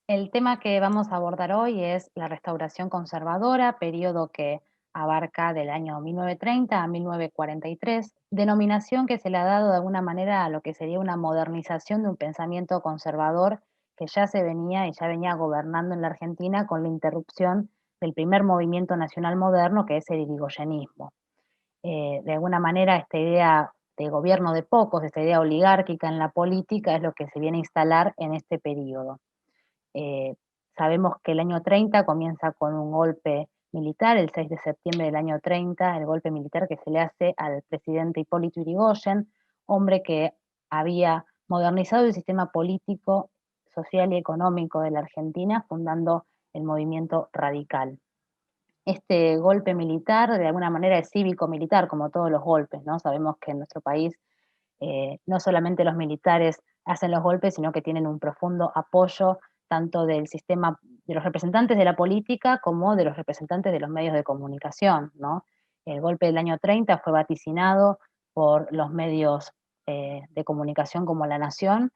El tema que vamos a abordar hoy es la restauración conservadora, periodo que abarca del año 1930 a 1943, denominación que se le ha dado de alguna manera a lo que sería una modernización de un pensamiento conservador que ya se venía y ya venía gobernando en la Argentina con la interrupción del primer movimiento nacional moderno, que es el irigoyenismo. De alguna manera, esta idea de gobierno de pocos, esta idea oligárquica en la política, es lo que se viene a instalar en este periodo. Eh, Sabemos que el año 30 comienza con un golpe militar, el 6 de septiembre del año 30, el golpe militar que se le hace al presidente Hipólito Yrigoyen, hombre que había modernizado el sistema político, social y económico de la Argentina, fundando el movimiento radical. Este golpe militar, de alguna manera, es cívico-militar, como todos los golpes, ¿no? Sabemos que en nuestro país no solamente los militares hacen los golpes, sino que tienen un profundo apoyo tanto del sistema, de los representantes de la política como de los representantes de los medios de comunicación, ¿no? El golpe del año 30 fue vaticinado por los medios de comunicación como La Nación.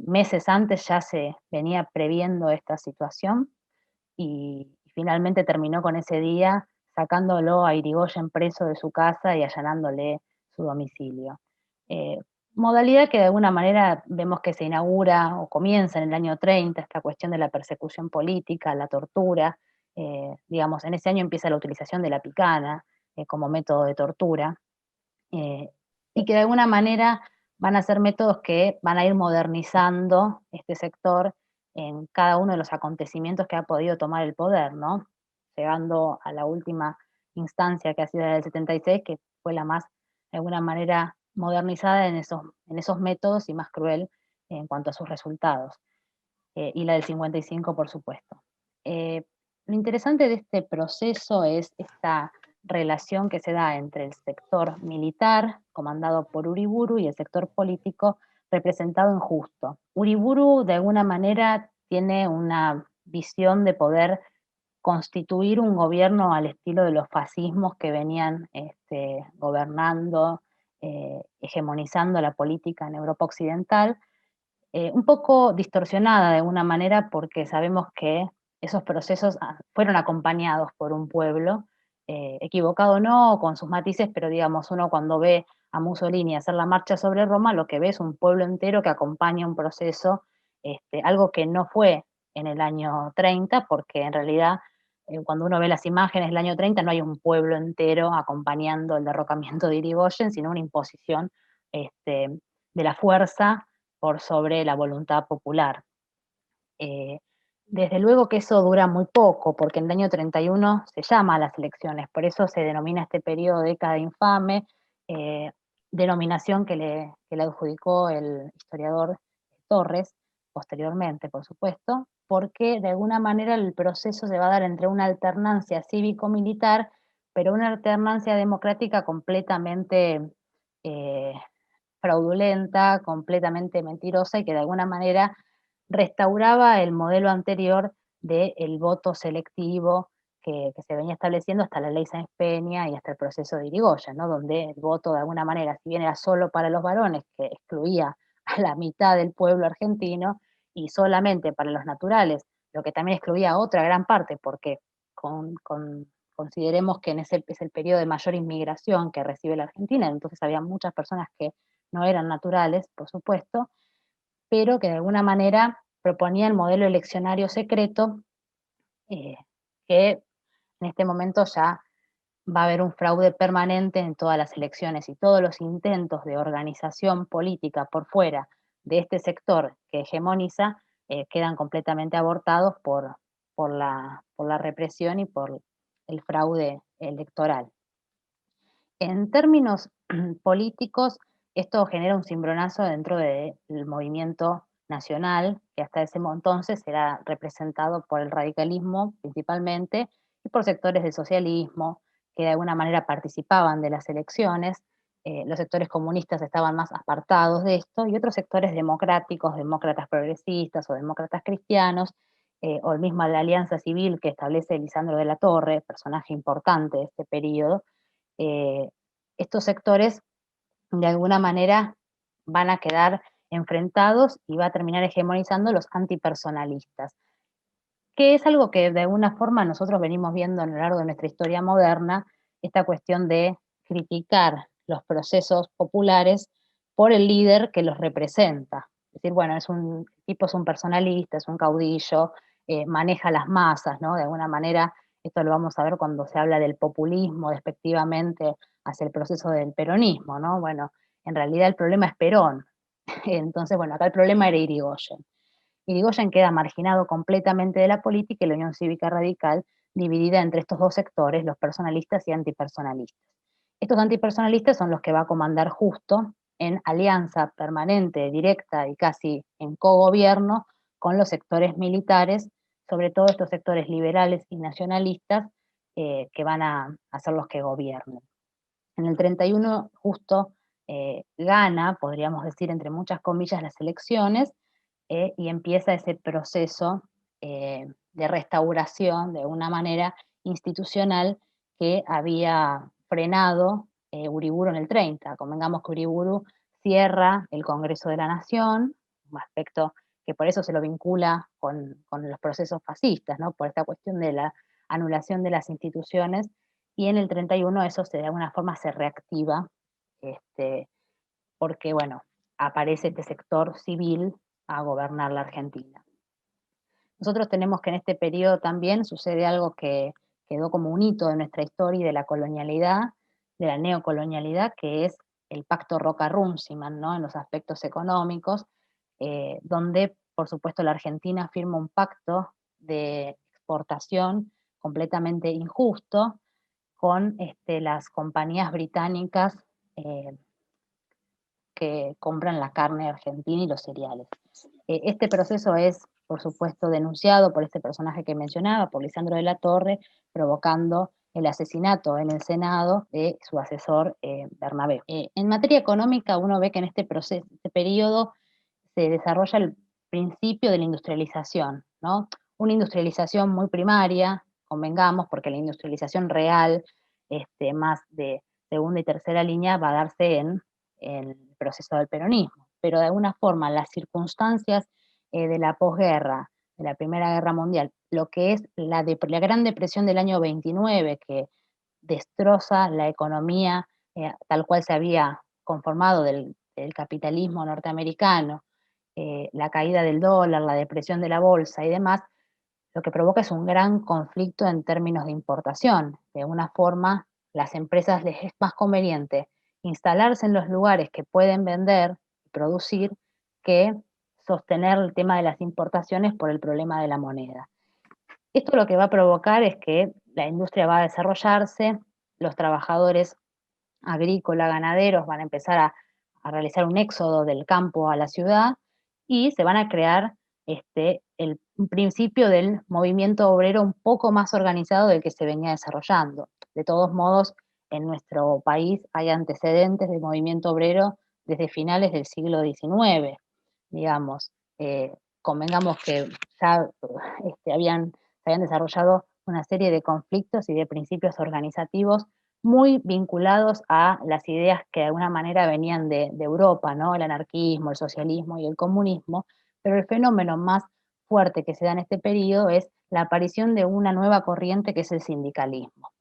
Meses antes ya se venía previendo esta situación y finalmente terminó con ese día sacándolo a Irigoyen preso de su casa y allanándole su domicilio. Eh, Modalidad que de alguna manera vemos que se inaugura o comienza en el año 30, esta cuestión de la persecución política, la tortura. Digamos, en ese año empieza la utilización de la picana como método de tortura, eh, y que de alguna manera van a ser métodos que van a ir modernizando este sector en cada uno de los acontecimientos que ha podido tomar el poder, ¿no? Llegando a la última instancia que ha sido la del 76, que fue la más, de alguna manera, modernizada en esos métodos y más cruel en cuanto a sus resultados. Y la del 55, por supuesto. Eh, lo interesante de este proceso es esta relación que se da entre el sector militar, comandado por Uriburu, y el sector político, representado en Justo. Uriburu, de alguna manera, tiene una visión de poder constituir un gobierno al estilo de los fascismos que venían gobernando, hegemonizando la política en Europa Occidental, un poco distorsionada de alguna manera, porque sabemos que esos procesos fueron acompañados por un pueblo, equivocado o no, con sus matices, pero digamos, uno cuando ve a Mussolini hacer la marcha sobre Roma, lo que ve es un pueblo entero que acompaña un proceso, algo que no fue en el año 30, porque en realidad cuando uno ve las imágenes del año 30 no hay un pueblo entero acompañando el derrocamiento de Irigoyen, sino una imposición de la fuerza por sobre la voluntad popular. Eh, Desde luego que eso dura muy poco, porque en el año 31 se llama a las elecciones, por eso se denomina este periodo década infame, eh, denominación que le adjudicó el historiador Torres, posteriormente, por supuesto, porque de alguna manera el proceso se va a dar entre una alternancia cívico-militar, pero una alternancia democrática completamente eh, fraudulenta, completamente mentirosa y que de alguna manera restauraba el modelo anterior del voto selectivo que se venía estableciendo hasta la ley Sáenz Peña y hasta el proceso de Irigoyen, ¿no? Donde el voto de alguna manera, si bien era solo para los varones, que excluía a la mitad del pueblo argentino, y solamente para los naturales, lo que también excluía a otra gran parte, porque consideremos que en ese es el periodo de mayor inmigración que recibe la Argentina, entonces había muchas personas que no eran naturales, por supuesto, pero que de alguna manera proponía el modelo eleccionario secreto, eh, que en este momento ya va a haber un fraude permanente en todas las elecciones y todos los intentos de organización política por fuera de este sector que hegemoniza quedan completamente abortados por la represión y por el fraude electoral. En términos políticos, esto genera un cimbronazo dentro del movimiento nacional, que hasta ese entonces era representado por el radicalismo principalmente y por sectores del socialismo que de alguna manera participaban de las elecciones. Los sectores comunistas estaban más apartados de esto y otros sectores democráticos, demócratas progresistas o demócratas cristianos, o el mismo la Alianza Civil que establece Lisandro de la Torre, personaje importante de este periodo, eh, estos sectores de alguna manera van a quedar enfrentados y va a terminar hegemonizando los antipersonalistas. que es algo que de alguna forma nosotros venimos viendo a lo largo de nuestra historia moderna, esta cuestión de criticar los procesos populares por el líder que los representa. Es decir, bueno, es un personalista, es un caudillo, maneja las masas, ¿no? De alguna manera, esto lo vamos a ver cuando se habla del populismo despectivamente hacia el proceso del peronismo, ¿no? Bueno, en realidad el problema es Perón. Entonces, bueno, acá el problema era Irigoyen. Irigoyen queda marginado completamente de la política y la Unión Cívica Radical dividida entre estos dos sectores, los personalistas y antipersonalistas. Estos antipersonalistas son los que va a comandar Justo en alianza permanente, directa y casi en cogobierno con los sectores militares, sobre todo estos sectores liberales y nacionalistas que van a ser los que gobiernen. En el 31 Justo gana, podríamos decir entre muchas comillas, las elecciones y empieza ese proceso de restauración de una manera institucional que había frenado Uriburu en el 30. Convengamos que Uriburu cierra el Congreso de la Nación, un aspecto que por eso se lo vincula con los procesos fascistas, ¿no? Por esta cuestión de la anulación de las instituciones, y en el 31 eso de alguna forma se reactiva, este, porque bueno, aparece este sector civil a gobernar la Argentina. Nosotros tenemos que en este periodo también sucede algo que quedó como un hito de nuestra historia y de la colonialidad, de la neocolonialidad, que es el pacto Roca-Runciman, ¿no? En los aspectos económicos, donde por supuesto la Argentina firma un pacto de exportación completamente injusto con las compañías británicas eh, que compran la carne argentina y los cereales. Este proceso es, por supuesto, denunciado por este personaje que mencionaba, por Lisandro de la Torre, provocando el asesinato en el Senado de su asesor Bernabé. En materia económica, uno ve que en este proceso, este periodo, se desarrolla el principio de la industrialización, ¿no? Una industrialización muy primaria, convengamos, porque la industrialización real, más de segunda y tercera línea, va a darse en el proceso del peronismo. Pero de alguna forma, las circunstancias de la posguerra, de la Primera Guerra Mundial, lo que es la Gran Depresión del año 29, que destroza la economía tal cual se había conformado del capitalismo norteamericano, la caída del dólar, la depresión de la bolsa y demás, lo que provoca es un gran conflicto en términos de importación. De alguna forma, las empresas les es más conveniente instalarse en los lugares que pueden vender y producir que sostener el tema de las importaciones por el problema de la moneda. Esto lo que va a provocar es que la industria va a desarrollarse, los trabajadores agrícolas, ganaderos van a empezar a realizar un éxodo del campo a la ciudad y se van a crear un principio del movimiento obrero un poco más organizado del que se venía desarrollando. De todos modos, en nuestro país hay antecedentes del movimiento obrero desde finales del siglo XIX, digamos. Convengamos que ya se habían desarrollado una serie de conflictos y de principios organizativos muy vinculados a las ideas que de alguna manera venían de Europa, ¿no? El anarquismo, el socialismo y el comunismo, pero el fenómeno más fuerte que se da en este periodo es la aparición de una nueva corriente que es el sindicalismo.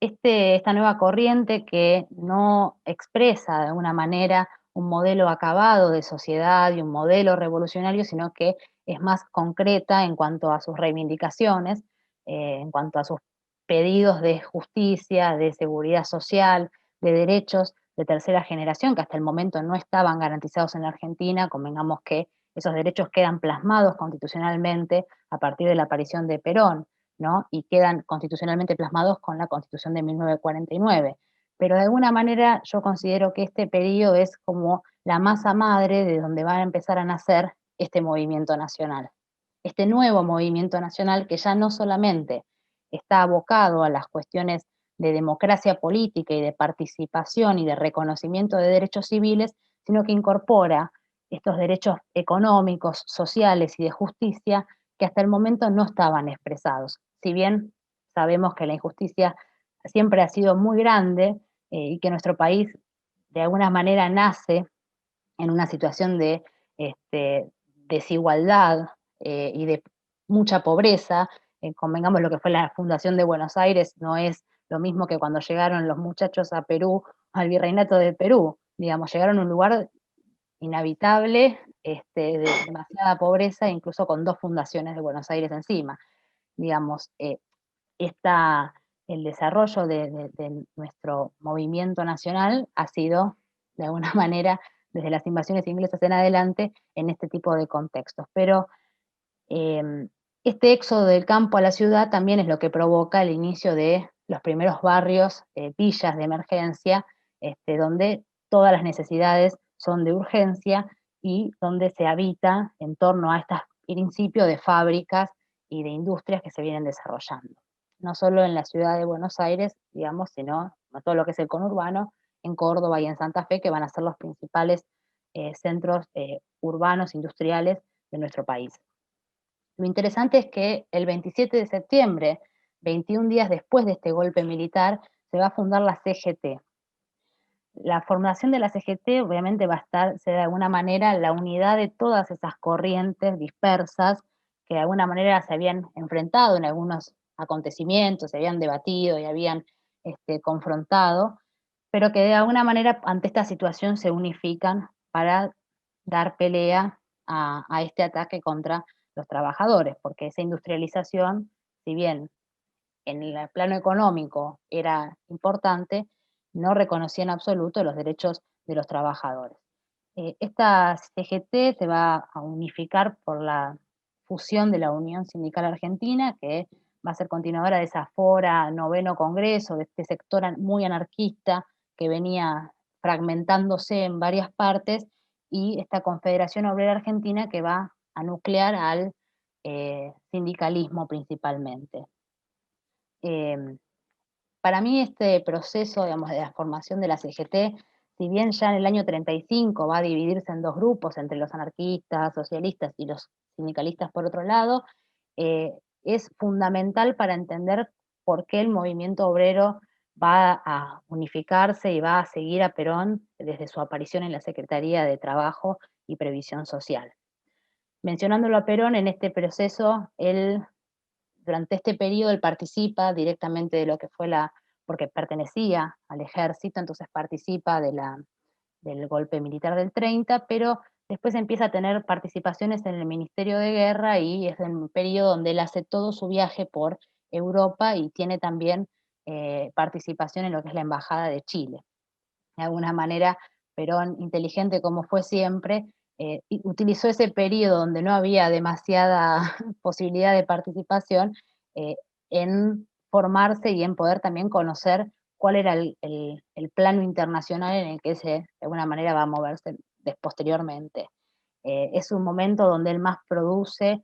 Esta nueva corriente que no expresa de alguna manera un modelo acabado de sociedad y un modelo revolucionario, sino que es más concreta en cuanto a sus reivindicaciones, en cuanto a sus pedidos de justicia, de seguridad social, de derechos de tercera generación que hasta el momento no estaban garantizados en la Argentina. Convengamos que esos derechos quedan plasmados constitucionalmente a partir de la aparición de Perón, ¿no? Y quedan constitucionalmente plasmados con la Constitución de 1949. Pero de alguna manera yo considero que este periodo es como la masa madre de donde va a empezar a nacer este movimiento nacional. Este nuevo movimiento nacional que ya no solamente está abocado a las cuestiones de democracia política y de participación y de reconocimiento de derechos civiles, sino que incorpora estos derechos económicos, sociales y de justicia que hasta el momento no estaban expresados. Si bien sabemos que la injusticia siempre ha sido muy grande y que nuestro país de alguna manera nace en una situación de desigualdad y de mucha pobreza. Convengamos, lo que fue la fundación de Buenos Aires no es lo mismo que cuando llegaron los muchachos a Perú, al virreinato de Perú. Digamos, llegaron a un lugar inhabitable, de demasiada pobreza, incluso con 2 fundaciones de Buenos Aires encima. Digamos, esta el desarrollo de nuestro movimiento nacional ha sido, de alguna manera, desde las invasiones inglesas en adelante, en este tipo de contextos. Pero este éxodo del campo a la ciudad también es lo que provoca el inicio de los primeros barrios, villas de emergencia, donde todas las necesidades son de urgencia y donde se habita en torno a estos principios de fábricas y de industrias que se vienen desarrollando. No solo en la ciudad de Buenos Aires, digamos, sino en todo lo que es el conurbano, en Córdoba y en Santa Fe, que van a ser los principales centros urbanos, industriales de nuestro país. Lo interesante es que el 27 de septiembre, 21 días después de este golpe militar, se va a fundar la CGT. La formación de la CGT obviamente va a estar, de alguna manera, la unidad de todas esas corrientes dispersas que de alguna manera se habían enfrentado en algunos acontecimientos, se habían debatido y habían confrontado, pero que de alguna manera ante esta situación se unifican para dar pelea a este ataque contra los trabajadores, porque esa industrialización, si bien en el plano económico era importante, no reconocía en absoluto los derechos de los trabajadores. Esta CGT se va a unificar por la fusión de la Unión Sindical Argentina, que va a ser continuadora de esa fora, noveno congreso, de este sector muy anarquista que venía fragmentándose en varias partes, y esta Confederación Obrera Argentina que va a nuclear al sindicalismo principalmente. Em, para mí este proceso, digamos, de la formación de la CGT, si bien ya en el año 35 va a dividirse en 2 grupos, entre los anarquistas, socialistas y los sindicalistas por otro lado, es fundamental para entender por qué el movimiento obrero va a unificarse y va a seguir a Perón desde su aparición en la Secretaría de Trabajo y Previsión Social. Mencionándolo a Perón, en este proceso, durante este periodo él participa directamente de lo que fue porque pertenecía al ejército, entonces participa del golpe militar del 30, pero después empieza a tener participaciones en el Ministerio de Guerra y es en un periodo donde él hace todo su viaje por Europa y tiene también participación en lo que es la Embajada de Chile. De alguna manera, Perón, inteligente como fue siempre, utilizó ese periodo donde no había demasiada posibilidad de participación eh, en formarse y en poder también conocer cuál era el plano internacional en el que de alguna manera va a moverse posteriormente. Es un momento donde él más produce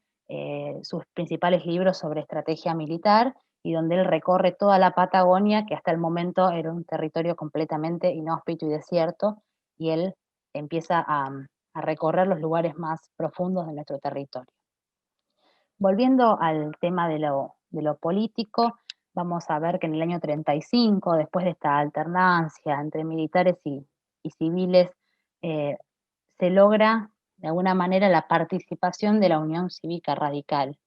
sus principales libros sobre estrategia militar y donde él recorre toda la Patagonia, que hasta el momento era un territorio completamente inhóspito y desierto, y él empieza a recorrer los lugares más profundos de nuestro territorio. Volviendo al tema de lo político, vamos a ver que en el año 35, después de esta alternancia entre militares y civiles, eh, se logra de alguna manera la participación de la Unión Cívica Radical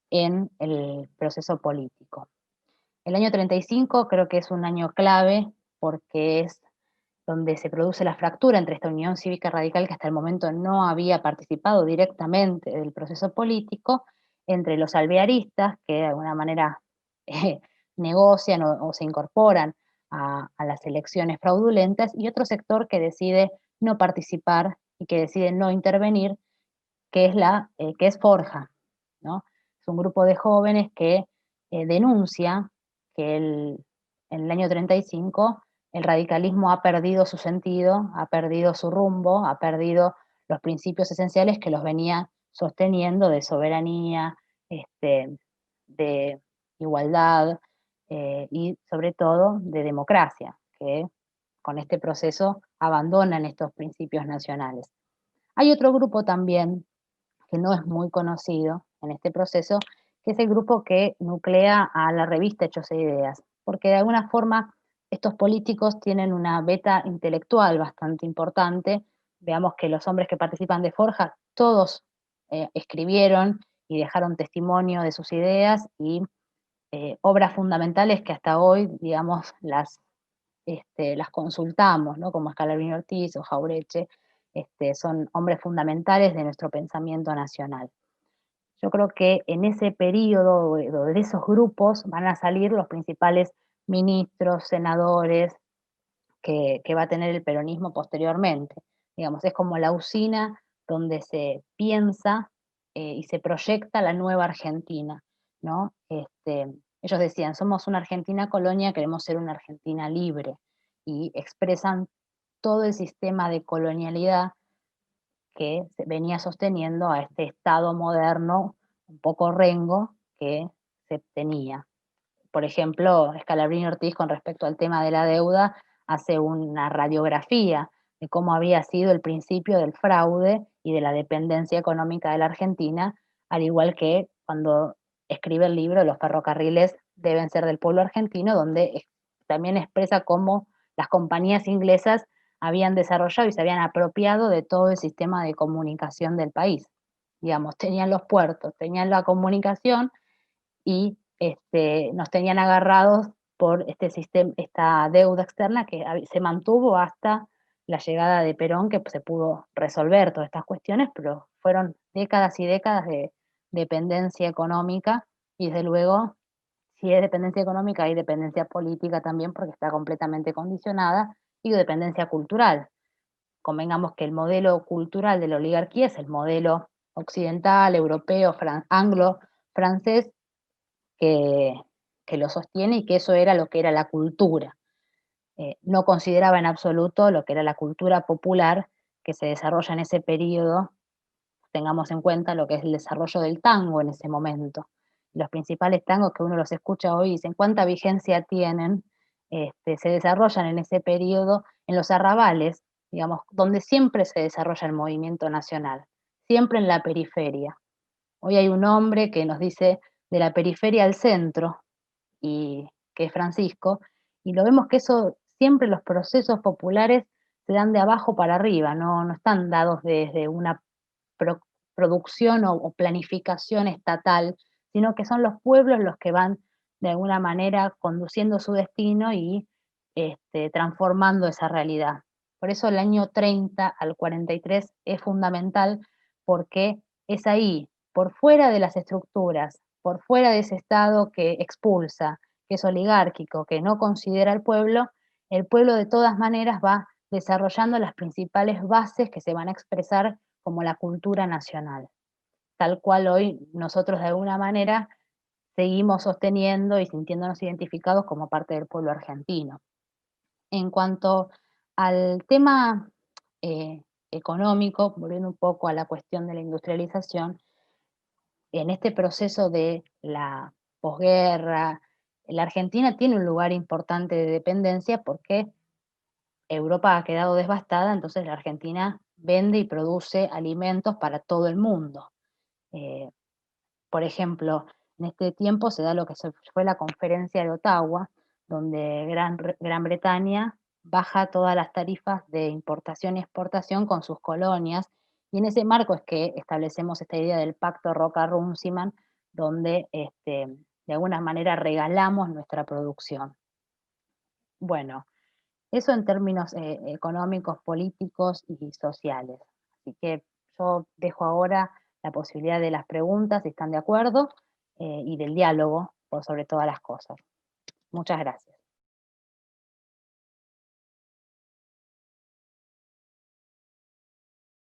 en el proceso político. El año 35 creo que es un año clave porque es donde se produce la fractura entre esta Unión Cívica Radical, que hasta el momento no había participado directamente del proceso político, entre los alvearistas, que de alguna manera eh, negocian o se incorporan a las elecciones fraudulentas, y otro sector que decide no participar y que decide no intervenir, que es Forja, ¿no? Es un grupo de jóvenes que denuncia que en el año 35 el radicalismo ha perdido su sentido, ha perdido su rumbo, ha perdido los principios esenciales que los venía sosteniendo de soberanía, de igualdad y sobre todo de democracia, que con este proceso abandonan estos principios nacionales. Hay otro grupo también que no es muy conocido en este proceso, que es el grupo que nuclea a la revista Hechos e Ideas, porque de alguna forma estos políticos tienen una beta intelectual bastante importante. Veamos que los hombres que participan de Forja, todos escribieron y dejaron testimonio de sus ideas y obras fundamentales que hasta hoy, digamos, las consultamos, ¿no? Como Scalabrini Ortiz o Jaureche, son hombres fundamentales de nuestro pensamiento nacional. Yo creo que en ese periodo de esos grupos van a salir los principales ministros, senadores que va a tener el peronismo posteriormente. Digamos, es como la usina donde se piensa y se proyecta la nueva Argentina, ¿no? Ellos decían, somos una Argentina colonia, queremos ser una Argentina libre, y expresan todo el sistema de colonialidad que se venía sosteniendo a este Estado moderno, un poco rengo, que se tenía. Por ejemplo, Scalabrini Ortiz, con respecto al tema de la deuda, hace una radiografía de cómo había sido el principio del fraude y de la dependencia económica de la Argentina, al igual que cuando escribe el libro Los ferrocarriles deben ser del pueblo argentino, donde también expresa cómo las compañías inglesas habían desarrollado y se habían apropiado de todo el sistema de comunicación del país. Digamos, tenían los puertos, tenían la comunicación y nos tenían agarrados por este sistema, esta deuda externa que se mantuvo hasta la llegada de Perón, que se pudo resolver todas estas cuestiones, pero fueron décadas y décadas de dependencia económica y desde luego, si es dependencia económica, hay dependencia política también porque está completamente condicionada y dependencia cultural. Convengamos que el modelo cultural de la oligarquía es el modelo occidental, europeo, anglo, francés, que, que lo sostiene y que eso era lo que era la cultura. No consideraba en absoluto lo que era la cultura popular que se desarrolla en ese periodo. Tengamos en cuenta lo que es el desarrollo del tango en ese momento. Los principales tangos que uno los escucha hoy y dicen cuánta vigencia tienen, se desarrollan en ese periodo en los arrabales, digamos, donde siempre se desarrolla el movimiento nacional, siempre en la periferia. Hoy hay un hombre que nos dice de la periferia al centro, y que es Francisco, y lo vemos que eso siempre los procesos populares se dan de abajo para arriba, no están dados desde una pro producción o planificación estatal, sino que son los pueblos los que van de alguna manera conduciendo su destino y, transformando esa realidad. Por eso el año 30 al 43 es fundamental, porque es ahí, por fuera de las estructuras, por fuera de ese Estado que expulsa, que es oligárquico, que no considera al pueblo, el pueblo de todas maneras va desarrollando las principales bases que se van a expresar como la cultura nacional, tal cual hoy nosotros de alguna manera seguimos sosteniendo y sintiéndonos identificados como parte del pueblo argentino. En cuanto al tema económico, volviendo un poco a la cuestión de la industrialización, en este proceso de la posguerra, la Argentina tiene un lugar importante de dependencia porque Europa ha quedado devastada, entonces la Argentina vende y produce alimentos para todo el mundo. Eh, por ejemplo, en este tiempo se da lo que fue la conferencia de Ottawa, donde Gran Bretaña baja todas las tarifas de importación y exportación con sus colonias, y en ese marco es que establecemos esta idea del pacto Roca-Runciman, donde de alguna manera regalamos nuestra producción. Bueno, eso en términos económicos, políticos y sociales. Así que yo dejo ahora la posibilidad de las preguntas, si están de acuerdo, y del diálogo por sobre todas las cosas. Muchas gracias.